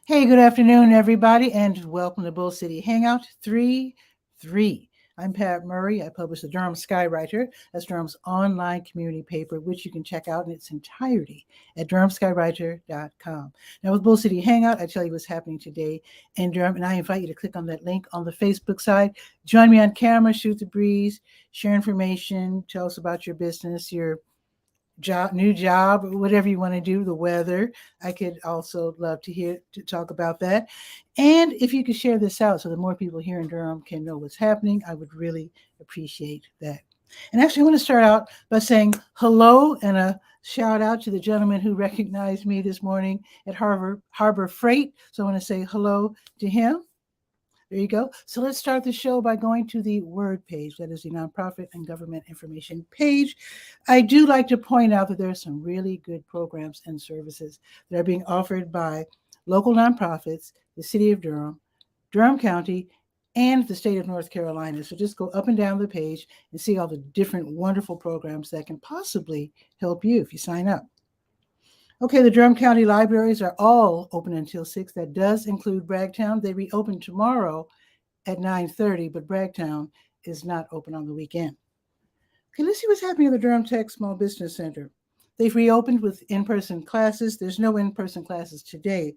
Hey, good afternoon, everybody, and welcome to Bull City Hangout 3-3. I'm Pat Murray. I publish the Durham 𝗕𝗓. That's Durham's online community paper, which you can check out in its entirety at durhamskiwriter.com. Now, with Bull City Hangout, I tell you what's happening today in Durham, and I invite you to click on that link on the Facebook side. Join me on camera, shoot the breeze, share information, tell us about your business, your new job, whatever you want to do, the weather. I could also love to talk about that. And if you could share this out so that more people here in Durham can know what's happening, I would really appreciate that. And actually, I want to start out by saying hello and a shout out to the gentleman who recognized me this morning at Harbor Freight. So I want to say hello to him. There you go. So let's start the show by going to the word page. That is the nonprofit and government information page. I do like to point out that there are some really good programs and services that are being offered by local nonprofits, the city of Durham, Durham County, and the state of North Carolina. So just go up and down the page and see all the different wonderful programs that can possibly help you if you sign up. Okay, the Durham County libraries are all open until 6. That does include Bragtown. They reopen tomorrow at 9:30, but Bragtown is not open on the weekend. Okay, let's see what's happening at the Durham Tech Small Business Center. They've reopened with in-person classes. There's no in-person classes today,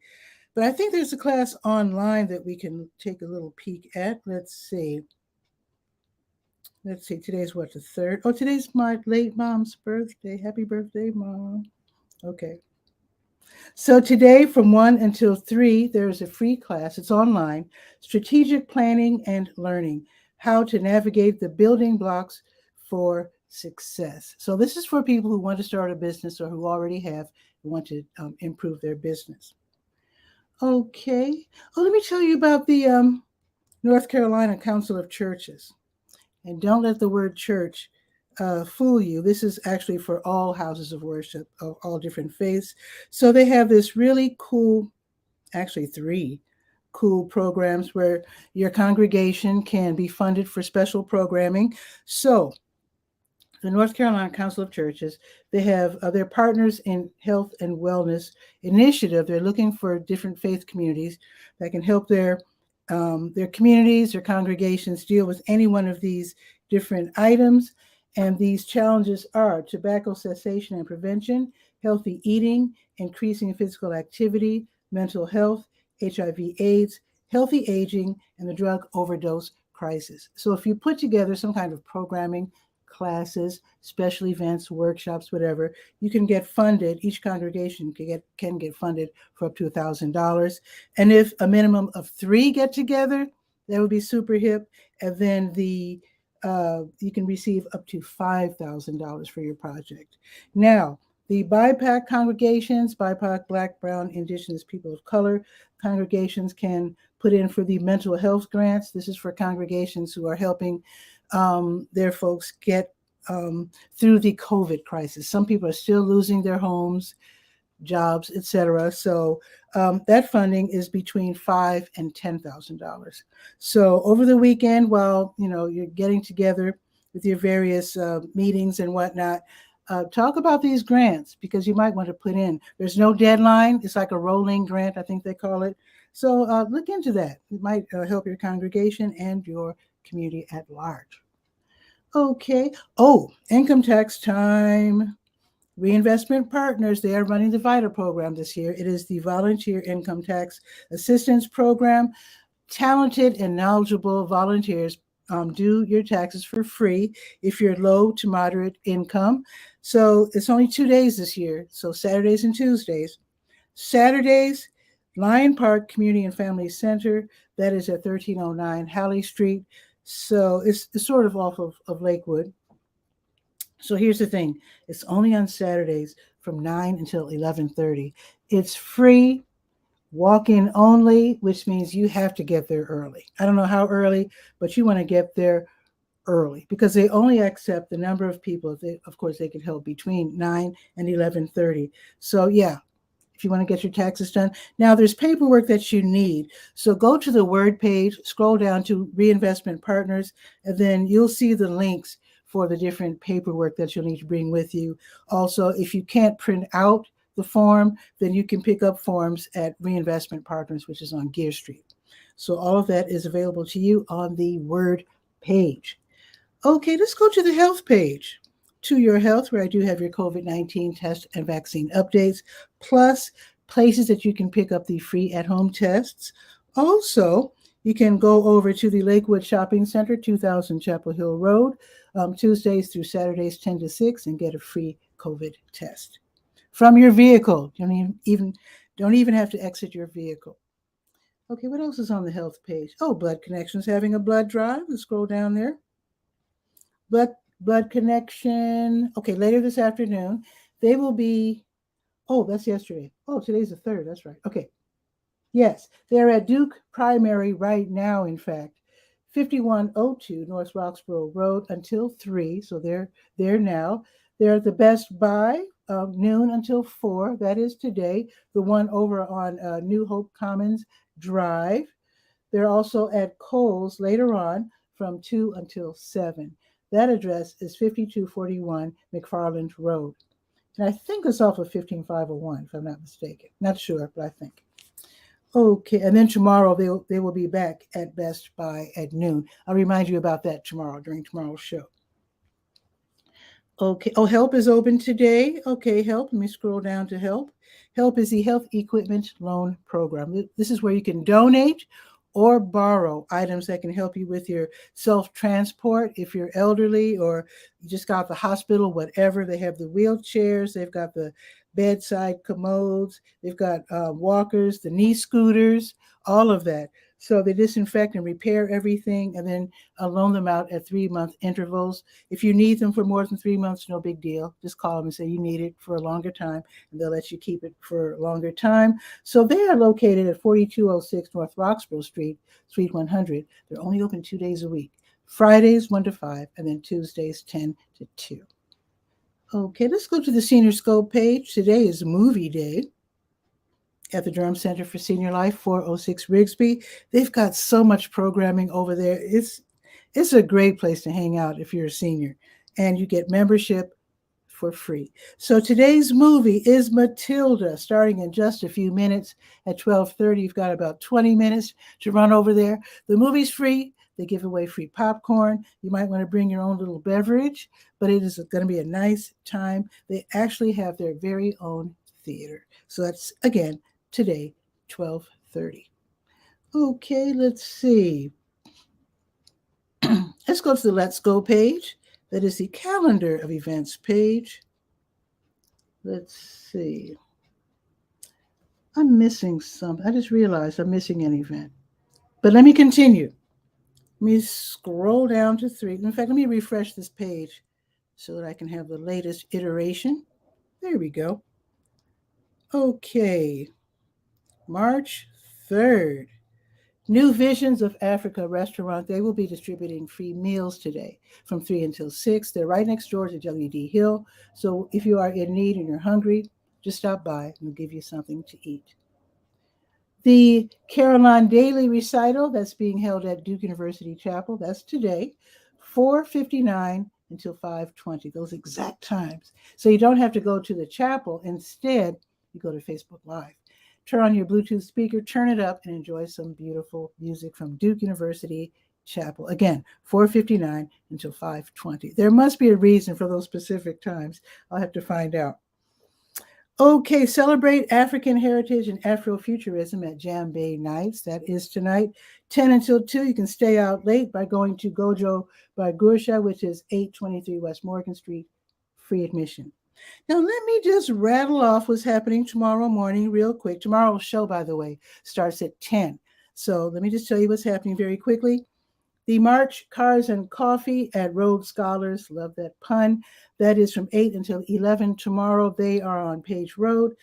but I think there's a class online that we can take a little peek at. Let's see. Today's what, the 3rd? Oh, today's my late mom's birthday. Happy birthday, Mom. Okay. So today from 1 until 3, there's a free class. It's online. Strategic Planning and Learning, how to navigate the building blocks for success. So this is for people who want to start a business or who already have and want to improve their business. Okay. Oh, let me tell you about the North Carolina Council of Churches. And don't let the word church fool you. This is actually for all houses of worship of all different faiths. So they have this really cool, actually 3 cool programs where your congregation can be funded for special programming. So the North Carolina Council of Churches, they have their partners in health and wellness initiative. They're looking for different faith communities that can help their communities, their congregations deal with any one of these different items. And these challenges are tobacco cessation and prevention, healthy eating, increasing physical activity, mental health, HIV/AIDS, healthy aging, and the drug overdose crisis. So if you put together some kind of programming, classes, special events, workshops, whatever, you can get funded. Each congregation can get funded for up to $1,000. And if a minimum of 3 get together, that would be super hip. And then you can receive up to $5,000 for your project. Now, the BIPOC congregations, BIPOC, Black, Brown, Indigenous, People of Color congregations can put in for the mental health grants. This is for congregations who are helping their folks get through the COVID crisis. Some people are still losing their homes, jobs, etc. So that funding is between $5,000 and $10,000. So over the weekend, while you're getting together with your various meetings and whatnot, talk about these grants because you might want to put in. There's no deadline. It's like a rolling grant, I think they call it. So look into that. It might help your congregation and your community at large. Okay. Oh, income tax time. Reinvestment Partners, they are running the VITA program this year. It is the Volunteer Income Tax Assistance Program. Talented and knowledgeable volunteers do your taxes for free if you're low to moderate income. So it's only 2 days this year, so Saturdays and Tuesdays. Saturdays, Lion Park Community and Family Center, that is at 1309 Halley Street. So it's sort of off of Lakewood. So here's the thing. It's only on Saturdays from 9 until 11:30. It's free, walk-in only, which means you have to get there early. I don't know how early, but you want to get there early because they only accept the number of people. Of course, they can help between 9 and 11:30. So yeah, if you want to get your taxes done. Now there's paperwork that you need. So go to the Word page, scroll down to Reinvestment Partners, and then you'll see the links for the different paperwork that you'll need to bring with you. Also, if you can't print out the form, then you can pick up forms at Reinvestment Partners, which is on Gear Street. So all of that is available to you on the Word page. Okay, let's go to the health page. To Your Health, where I do have your COVID-19 test and vaccine updates, plus places that you can pick up the free at-home tests. Also, you can go over to the Lakewood Shopping Center, 2000 Chapel Hill Road, Tuesdays through Saturdays, 10 to 6, and get a free COVID test from your vehicle. You don't even have to exit your vehicle. Okay, what else is on the health page? Oh, Blood Connection's having a blood drive. Let's scroll down there. Blood Connection. Okay, later this afternoon, they will be, that's yesterday. Today's the 3rd. That's right. Okay. Yes, they're at Duke Primary right now, in fact. 5102 North Roxborough Road until 3. So they're there now. They're at the Best Buy, noon until 4. That is today. The one over on New Hope Commons Drive. They're also at Kohl's later on from 2 until 7. That address is 5241 McFarland Road. And I think it's off of 15501, if I'm not mistaken. Not sure, but I think. Okay, and then tomorrow they will be back at Best Buy at noon. I'll remind you about that tomorrow during tomorrow's show. Okay, HELP is open today. Okay, HELP, let me scroll down to HELP. HELP is the Health Equipment Loan Program. This is where you can donate or borrow items that can help you with your self-transport if you're elderly or you just got the hospital, whatever. They have the wheelchairs, they've got the bedside commodes, they've got walkers, the knee scooters, all of that. So they disinfect and repair everything and then loan them out at 3-month intervals. If you need them for more than 3 months, no big deal. Just call them and say you need it for a longer time, and they'll let you keep it for a longer time. So they are located at 4206 North Roxborough Street, Suite 100. They're only open 2 days a week. Fridays 1 to 5, and then Tuesdays 10 to 2. Okay, let's go to the SeniorScope page. Today is movie day at the Durham Center for Senior Life, 406 Rigsby. They've got so much programming over there. It's a great place to hang out if you're a senior, and you get membership for free. So today's movie is Matilda, starting in just a few minutes at 12:30. You've got about 20 minutes to run over there. The movie's free. They give away free popcorn. You might want to bring your own little beverage, but it is going to be a nice time. They actually have their very own theater. So that's, again, today, 12:30. Okay, let's see. Let's go to the Let's Go page. That is the calendar of events page. Let's see. I'm missing something. I just realized I'm missing an event. But let me continue. Let me scroll down to 3. In fact, let me refresh this page so that I can have the latest iteration. There we go. Okay. March 3rd. New Visions of Africa restaurant. They will be distributing free meals today from 3 until 6. They're right next door to W.D. Hill. So if you are in need and you're hungry, just stop by and we'll give you something to eat. The Caroline Daly recital that's being held at Duke University Chapel, that's today, 4:59 until 5:20, those exact times. So you don't have to go to the chapel. Instead, you go to Facebook Live. Turn on your Bluetooth speaker, turn it up, and enjoy some beautiful music from Duke University Chapel. Again, 4:59 until 5:20. There must be a reason for those specific times. I'll have to find out. Okay, celebrate African heritage and Afrofuturism at Jam Bay Nights. That is tonight, 10 until 2. You can stay out late by going to Gojo by Gursha, which is 823 West Morgan Street, free admission. Now, let me just rattle off what's happening tomorrow morning real quick. Tomorrow's show, by the way, starts at 10. So let me just tell you what's happening very quickly. The March Cars and Coffee at Rhodes Scholars, love that pun. That is from 8 until 11 tomorrow. They are on Page Road.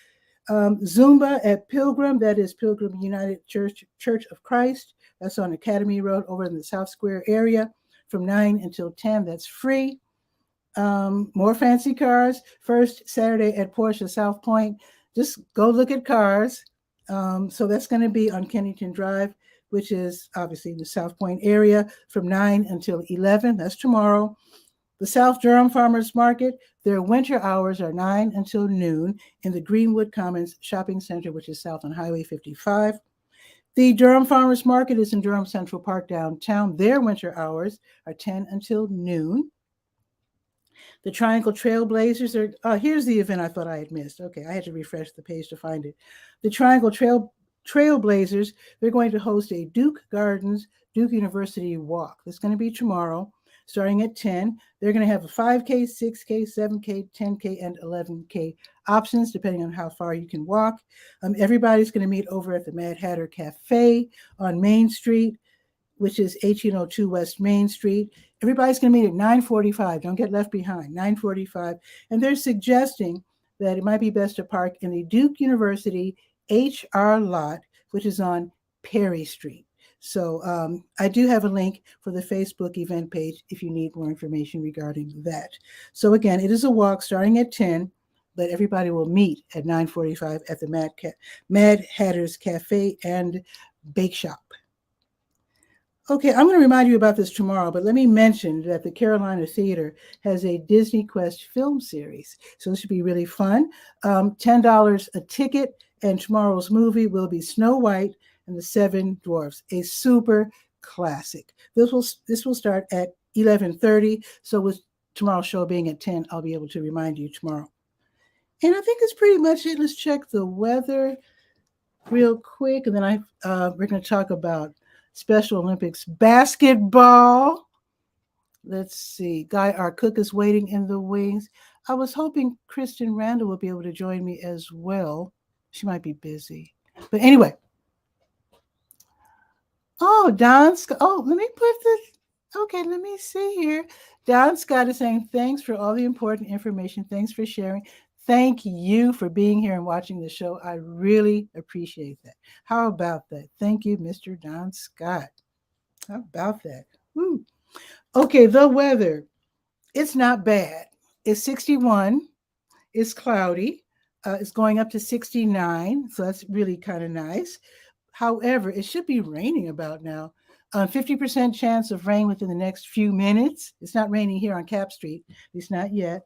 Zumba at Pilgrim, that is Pilgrim United Church of Christ. That's on Academy Road over in the South Square area from 9 until 10. That's free. More fancy cars. First Saturday at Porsche South Point. Just go look at cars. So that's going to be on Kennington Drive, which is obviously the South Point area, from 9 until 11. That's tomorrow. The South Durham Farmers Market, their winter hours are 9 until noon in the Greenwood Commons Shopping Center, which is south on Highway 55. The Durham Farmers Market is in Durham Central Park downtown. Their winter hours are 10 until noon. The Triangle Trailblazers are, here's the event I thought I had missed. Okay, I had to refresh the page to find it. The Triangle Trailblazers, they're going to host a Duke Gardens, Duke University walk. That's going to be tomorrow, starting at 10. They're going to have a 5K, 6K, 7K, 10K, and 11K options, depending on how far you can walk. Everybody's going to meet over at the Mad Hatter Cafe on Main Street, which is 1802 West Main Street. Everybody's going to meet at 9:45. Don't get left behind, 9:45. And they're suggesting that it might be best to park in the Duke University HR lot, which is on Perry Street. So I do have a link for the Facebook event page if you need more information regarding that. So again, it is a walk starting at 10, but everybody will meet at 9:45 at the Mad Hatter's Cafe and Bake Shop. Okay, I'm going to remind you about this tomorrow, but let me mention that the Carolina Theater has a Disney Quest film series. So this should be really fun. $10 a ticket, and tomorrow's movie will be Snow White and the Seven Dwarfs, a super classic. This will start at 11:30. So with tomorrow's show being at 10, I'll be able to remind you tomorrow. And I think that's pretty much it. Let's check the weather real quick, and then we're going to talk about Special Olympics basketball. Let's see. Guy, our cook is waiting in the wings. I was hoping Kristen Randall would be able to join me as well. She might be busy. But anyway. Oh, Don Scott. Oh, let me put this. Okay, let me see here. Don Scott is saying, thanks for all the important information. Thanks for sharing. Thank you for being here and watching the show. I really appreciate that. How about that? Thank you, Mr. Don Scott. How about that? Woo. Okay, the weather. It's not bad. It's 61. It's cloudy. It's going up to 69. So that's really kind of nice. However, it should be raining about now. 50% chance of rain within the next few minutes. It's not raining here on Cap Street. At least not yet.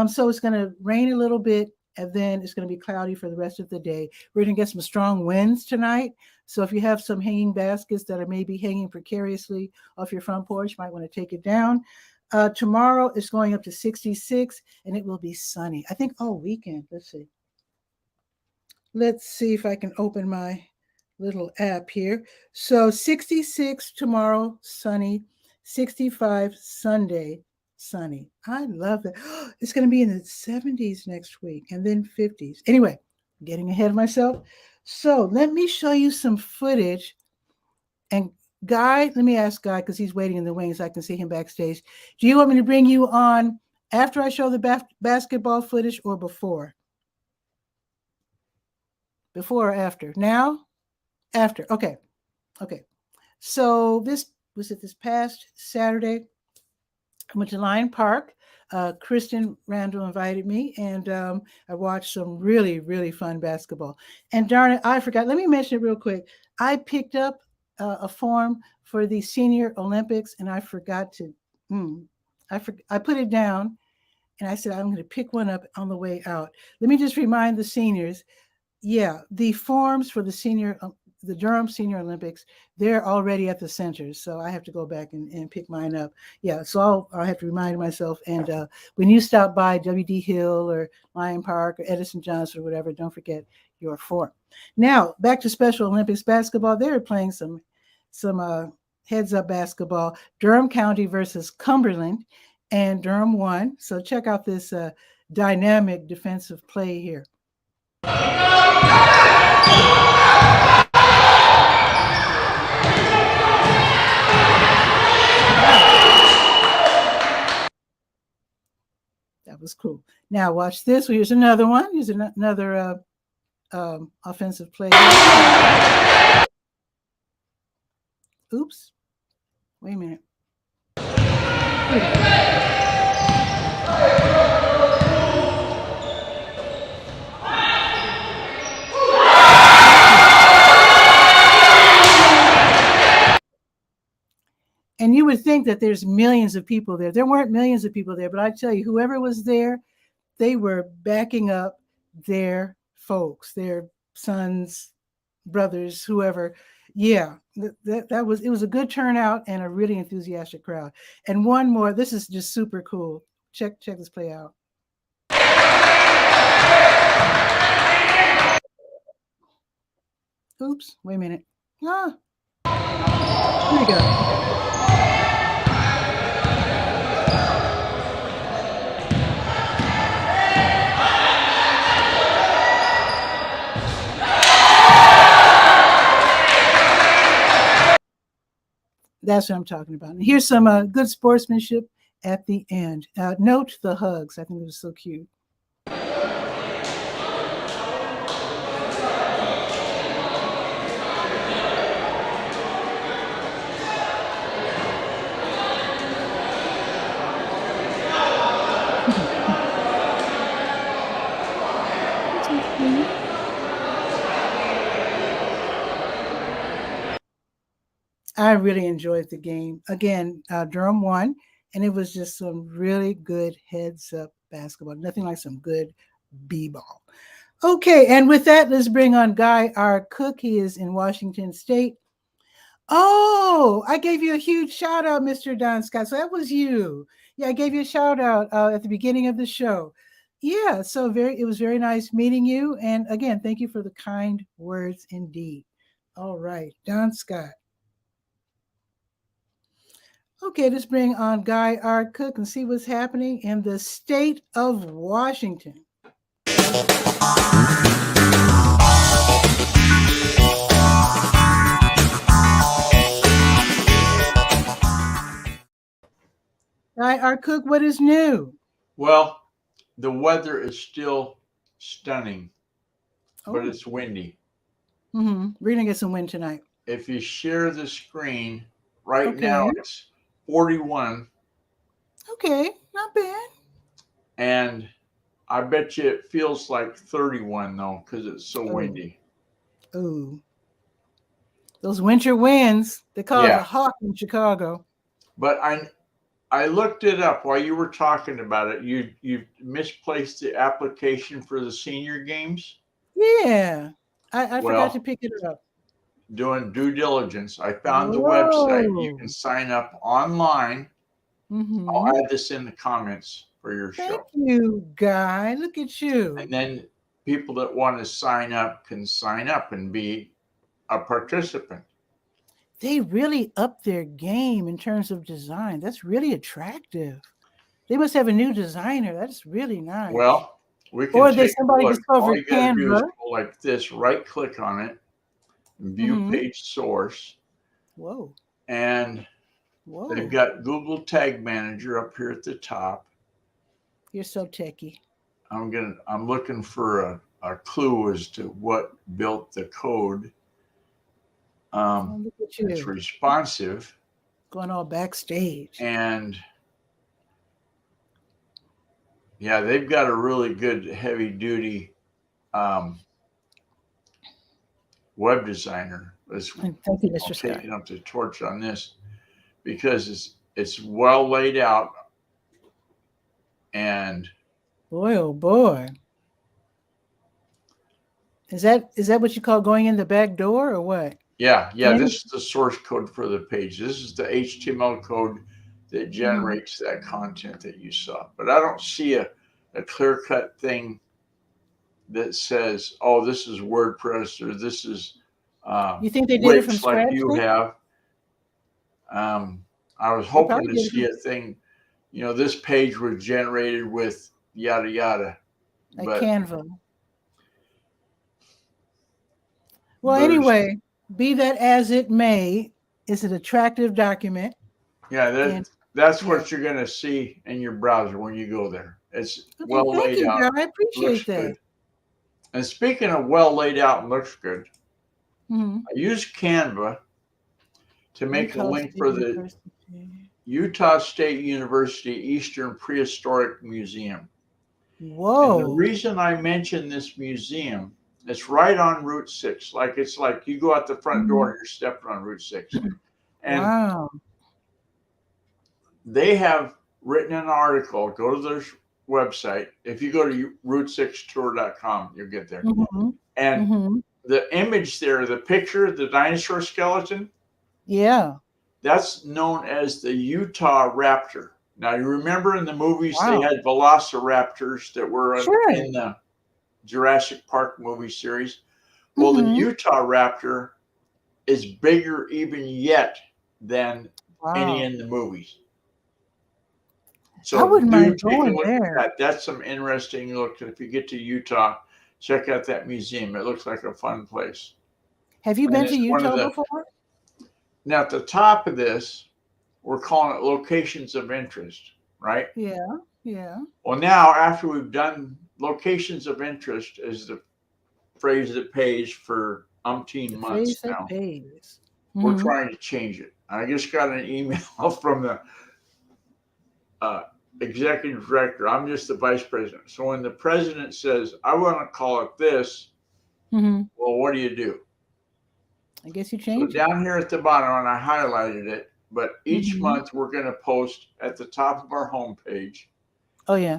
So it's going to rain a little bit, and then it's going to be cloudy for the rest of the day. We're going to get some strong winds tonight. So if you have some hanging baskets that are maybe hanging precariously off your front porch, you might want to take it down. Tomorrow it's going up to 66, and it will be sunny. I think all weekend. Let's see. Let's see if I can open my little app here. So 66 tomorrow, sunny. 65 Sunday, sunny. I love that. It's going to be in the 70s next week and then 50s. Anyway, I'm getting ahead of myself. So let me show you some footage. And Guy, let me ask Guy, because he's waiting in the wings. I can see him backstage. Do you want me to bring you on after I show the basketball footage or before? Before or after? Now? After. Okay. Okay. So this past Saturday. I went to Lyon Park. Kristen Randall invited me, and I watched some really, really fun basketball. And darn it, I forgot. Let me mention it real quick. I picked up a form for the Senior Olympics, and I forgot to. I put it down, and I said I'm going to pick one up on the way out. Let me just remind the seniors. Yeah, the forms for the Durham Senior Olympics, they're already at the centers. So I have to go back and pick mine up. Yeah, so I'll have to remind myself. And when you stop by W.D. Hill or Lyon Park or Edison Johnson or whatever, don't forget your form. Now, back to Special Olympics basketball. They're playing some heads-up basketball. Durham County versus Cumberland, and Durham won. So check out this dynamic defensive play here. That was cool. Now watch this. Here's another one. Here's another offensive play. Oops. Wait a minute. And you would think that there's millions of people there. There weren't millions of people there, but I tell you, whoever was there, they were backing up their folks, their sons, brothers, whoever. Yeah, it was a good turnout and a really enthusiastic crowd. And one more, this is just super cool. Check this play out. Oops, wait a minute. Ah, here we go. That's what I'm talking about. And here's some good sportsmanship at the end. Note the hugs. I think it was so cute. I really enjoyed the game. Again, Durham won, and it was just some really good heads-up basketball. Nothing like some good b-ball. Okay, and with that, let's bring on Guy R. Cook. He is in Washington State. Oh, I gave you a huge shout out, Mr. Don Scott. So that was you. Yeah, I gave you a shout out at the beginning of the show. Yeah, so it was very nice meeting you. And again, thank you for the kind words indeed. All right, Don Scott. Okay, let's bring on Guy R. Cook and see what's happening in the state of Washington. Guy R. Cook, what is new? Well, the weather is still stunning, but it's windy. We're going to get some wind tonight. If you share the screen, right now it's 41. Okay, not bad. And I bet you it feels like 31 though, because it's so windy. Oh, those winter winds, they call it a hawk in Chicago. But I looked it up while you were talking about it. You misplaced the application for the senior games. Yeah, I forgot to pick it up. Doing due diligence, I found the website. You can sign up online. I'll add this in the comments for your show. Thank you, Guy. Look at you. And then people that want to sign up can sign up and be a participant. They really upped their game in terms of design. That's really attractive. They must have a new designer. That's really nice. Well, we can somebody discovered Canva. Go like this, right click on it, view page source. Whoa. And they've got Google Tag Manager up here at the top. You're so techie. I'm looking for a clue as to what built the code. Look at you. It's responsive. Going all backstage. And yeah, they've got a really good heavy duty web designer. Thank you, Mr. Scott. Taking up the torch on this because it's well laid out. And boy, oh boy. Is that what you call going in the back door or what? Yeah. This is the source code for the page. This is the HTML code that generates that content that you saw. But I don't see a clear-cut thing that says, oh, this is WordPress or this is you think they did it from like scratch? You have. I was hoping to see a thing, this page was generated with yada yada. Like Canva. Well, anyway, be that as it may, it's an attractive document. Yeah, that's what you're going to see in your browser when you go there. It's well laid out. I appreciate that. Good. And speaking of well laid out and looks good, I used Canva to make a link for the Utah State University Eastern Prehistoric Museum. Whoa. And the reason I mention this museum, it's right on Route 6. It's like you go out the front door, you're stepping on Route 6. And wow. they have written an article. Go to their website. If you go to route6tour.com, you'll get there. And the image there, the picture, the dinosaur skeleton, yeah, that's known as the Utah raptor. Now, you remember in the movies they had velociraptors that were in the Jurassic Park movie series? Well, the Utah raptor is bigger even yet than any in the movies. So I wouldn't mind take a going look there. at that. That's some interesting look. If you get to Utah, check out that museum. It looks like a fun place. Have you been to Utah before? Now, at the top of this, we're calling it locations of interest, right? Yeah, yeah. Well, now after we've done locations of interest is the phrase that pays for umpteen months now. We're trying to change it. I just got an email from the executive director. I'm just the vice president. So when the president says, I want to call it this, well, what do? I guess you change it. Down here at the bottom, and I highlighted it, but each month we're going to post at the top of our homepage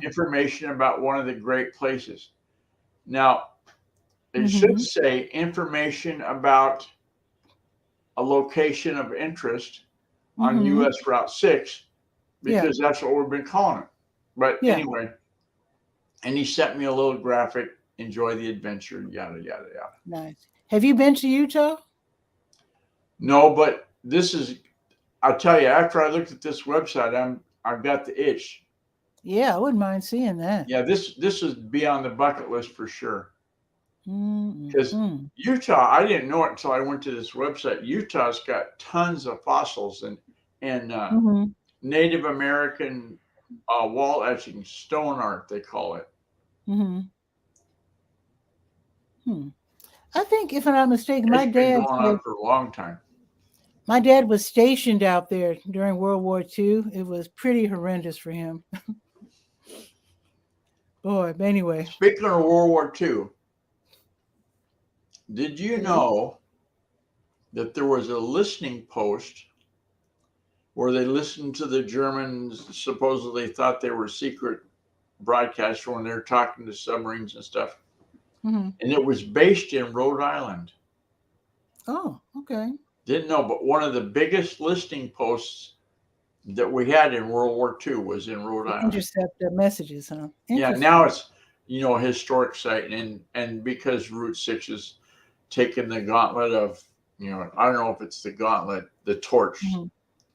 information about one of the great places. Now, it should say information about a location of interest on US Route 6, because that's what we've been calling it. But anyway, and he sent me a little graphic, enjoy the adventure, yada, yada, yada. Nice. Have you been to Utah? No, but this is, I'll tell you, after I looked at this website, I've got the itch. Yeah, I wouldn't mind seeing that. Yeah, this would be on the bucket list for sure. Because Utah, I didn't know it until I went to this website. Utah's got tons of fossils and Native American wall etching, stone art, they call it. I think, if I'm not mistaken, my dad been going on for a long time. My dad was stationed out there during World War II. It was pretty horrendous for him. Boy, but anyway. Speaking of World War II, did you know that there was a listening post where they listened to the Germans supposedly thought they were secret broadcasts when they're talking to submarines and stuff? And it was based in Rhode Island. Oh, okay. Didn't know, but one of the biggest listening posts that we had in World War II was in Rhode Island. Intercept the messages, huh? Yeah, now it's, a historic site. And because Route 6 has taken the gauntlet of, I don't know if it's the gauntlet, the torch,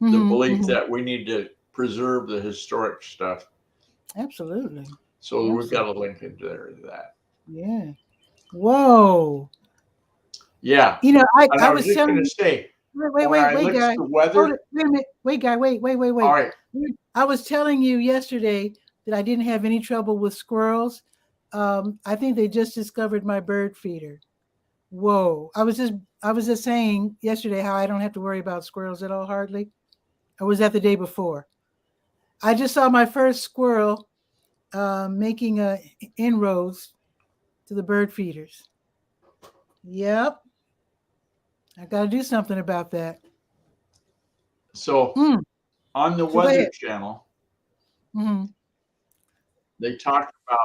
the belief that we need to preserve the historic stuff. Absolutely. So we've got a link into there to that. Yeah. Whoa. Yeah. I was just going to say, wait, guy. Weather, wait a minute. Wait, guy. Wait. All right. I was telling you yesterday that I didn't have any trouble with squirrels. I think they just discovered my bird feeder. Whoa. I was just saying yesterday how I don't have to worry about squirrels at all, hardly. Or was that the day before? I just saw my first squirrel making inroads to the bird feeders. Yep. I got to do something about that. So on the Weather Channel, they talk about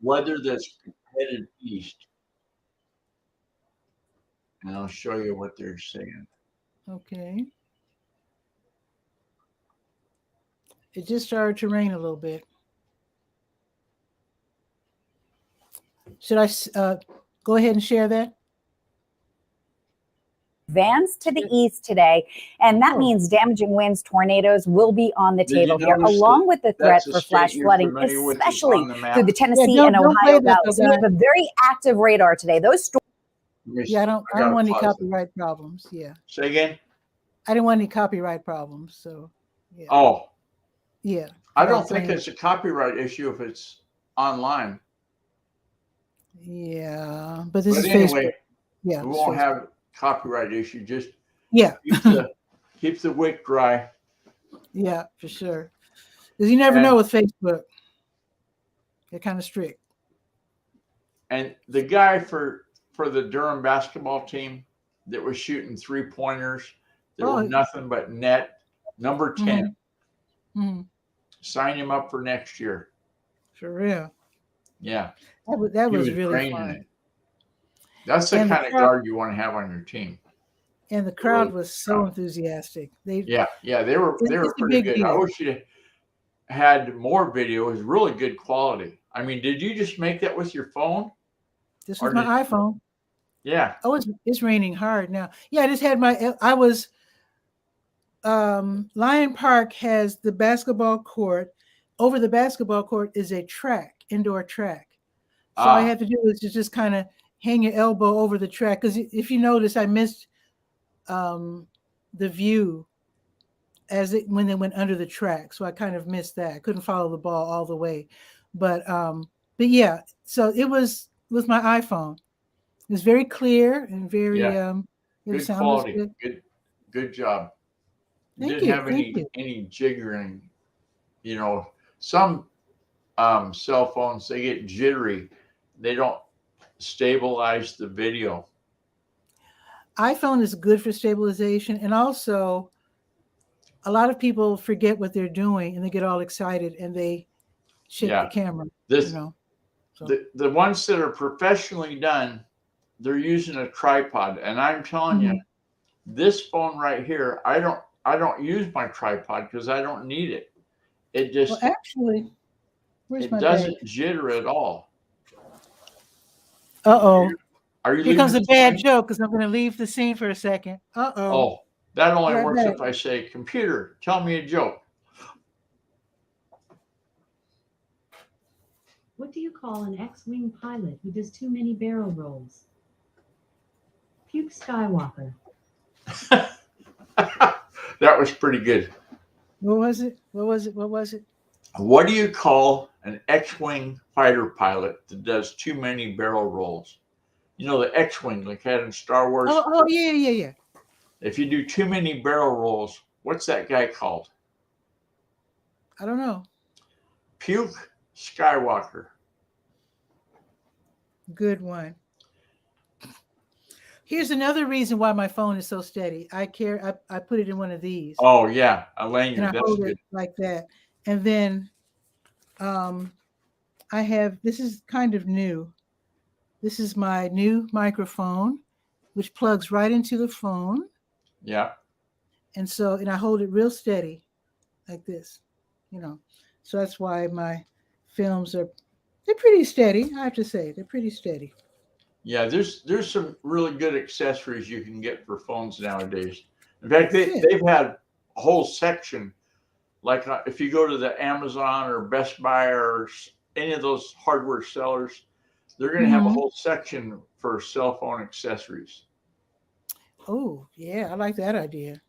weather that's headed east. And I'll show you what they're saying. Okay. It just started to rain a little bit. Should I go ahead and share that? Advance to the east today, and that means damaging winds, tornadoes will be on the table here, along with the threat for flash flooding, especially through the Tennessee and Ohio valleys. We have a very active radar today. Those storms. Yeah, I don't want any copyright problems. Yeah. Say again? I didn't want any copyright problems. So. Yeah. Oh. Yeah. I don't think it's a copyright issue if it's online. Yeah, but this is anyway, Facebook. Yeah, we won't have copyright issue. Just keep the wick dry. Yeah, for sure. Because you never know with Facebook. They're kind of strict. And the guy for the Durham basketball team that was shooting 3-pointers that were nothing but net, number 10. Mm-hmm. Sign him up for next year. For real. Yeah. That was really fun. It. That's the kind of guard you want to have on your team. And the crowd was so enthusiastic. They were pretty good. I wish you had more video. It was really good quality. I mean, did you just make that with your phone? This was my iPhone. Yeah. Oh, it's raining hard now. Yeah, I just had Lion Park has the basketball court. Over the basketball court is a track, indoor track. So all I had to do was to just kind of hang your elbow over the track. Because if you notice, I missed the view when they went under the track. So I kind of missed that. I couldn't follow the ball all the way. But yeah, so it was with my iPhone. It was very clear and very good quality. Good job. Didn't have any jiggering. You know, some cell phones, they get jittery. They don't stabilize the video. iPhone is good for stabilization, and also a lot of people forget what they're doing and they get all excited and they shake the camera. The ones that are professionally done, they're using a tripod, and I'm telling you, this phone right here, I don't use my tripod because I don't need it. It just actually, it doesn't jitter at all. Uh-oh. Here comes a bad joke because I'm going to leave the scene for a second. Uh-oh. Oh, that only works if I say, computer, tell me a joke. What do you call an X-wing pilot who does too many barrel rolls? 𝗕𝗨𝗟𝗟 𝗖𝗜𝗧𝗬. That was pretty good. What was it? What do you call an X-wing fighter pilot that does too many barrel rolls? You know, the X-wing like had in Star Wars. Oh, yeah. If you do too many barrel rolls, what's that guy called? I don't know. 𝗕𝗨𝗟𝗟𝗧. Good one. Here's another reason why my phone is so steady. I put it in one of these. Oh yeah, a lanyard. And I hold it like that. And then I have, this is kind of new. This is my new microphone, which plugs right into the phone. Yeah. And I hold it real steady like this, you know. So that's why my films they're pretty steady. I have to say, they're pretty steady. Yeah, there's some really good accessories you can get for phones nowadays. In fact, they've had a whole section, like if you go to the Amazon or Best Buy or any of those hardware sellers, they're going to have a whole section for cell phone accessories. Oh, yeah, I like that idea.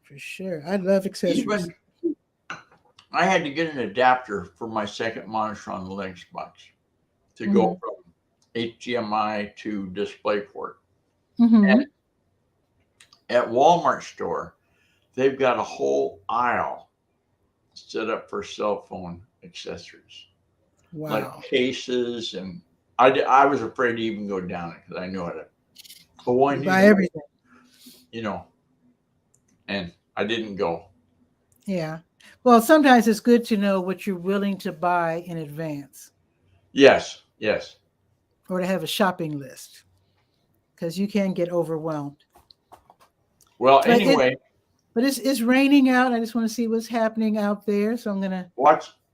For sure. I love accessories. I had to get an adapter for my second monitor on the Xbox to go from HDMI to DisplayPort. And at Walmart store, they've got a whole aisle set up for cell phone accessories. Wow. Like cases, and I was afraid to even go down it because I knew it. But when you buy everything, you know, and I didn't go. Yeah. Well, sometimes it's good to know what you're willing to buy in advance. Yes. Or to have a shopping list, because you can get overwhelmed. Well, anyway. But it's raining out. I just want to see what's happening out there. So I'm going to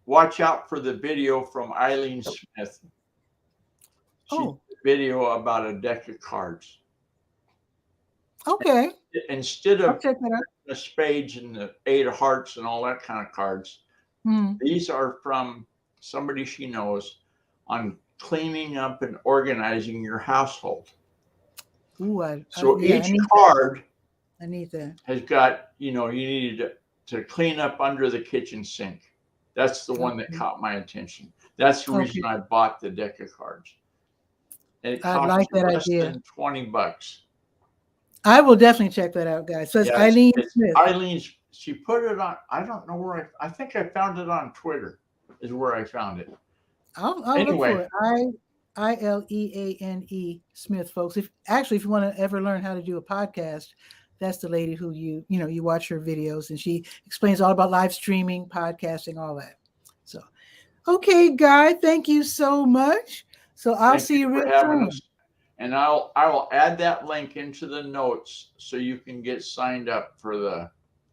watch out for the video from Eileen Smith. She did a video about a deck of cards. Okay. Instead of the spades and the 8 of hearts and all that kind of cards, these are from somebody she knows on cleaning up and organizing your household. Ooh, each card I need that. has got, you need to clean up under the kitchen sink. That's the one that caught my attention. That's the reason I bought the deck of cards. And it cost less than $20. I will definitely check that out, guys. So it's Eileen Smith. she put it on. I don't know where I think I found it on Twitter. Is where I found it. I'll Anyway. look for it. 𝗕𝗨𝗟𝗟 Smith, folks. If you want to ever learn how to do a podcast, that's the lady who you watch her videos, and she explains all about live streaming, podcasting, all that. So, okay, Guy, thank you so much. So I'll see you real soon. And I will add that link into the notes so you can get signed up for the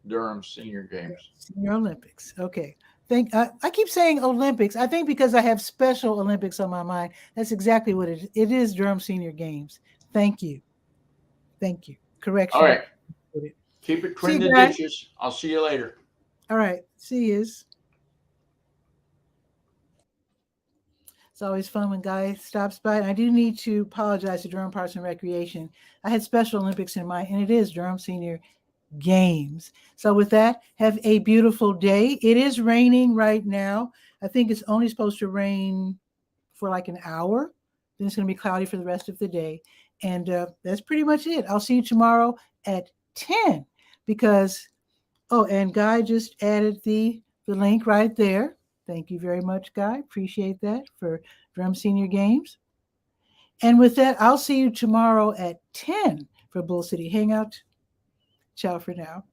Durham Senior Games. Senior Olympics. Okay. I keep saying Olympics. I think because I have Special Olympics on my mind. That's exactly what it is. It is Durham Senior Games. Thank you. Thank you. Correction. All right. Keep it between the ditches. I'll see you later. All right. See yous. It's always fun when Guy stops by. And I do need to apologize to Durham Parks and Recreation. I had Special Olympics in mind, and it is Durham Senior Games. So with that, have a beautiful day. It is raining right now. I think it's only supposed to rain for like an hour. Then it's going to be cloudy for the rest of the day. And that's pretty much it. I'll see you tomorrow at 10 because, and Guy just added the link right there. Thank you very much, Guy. Appreciate that for Durham Senior Games. And with that, I'll see you tomorrow at 10 for Bull City Hangout. Ciao for now.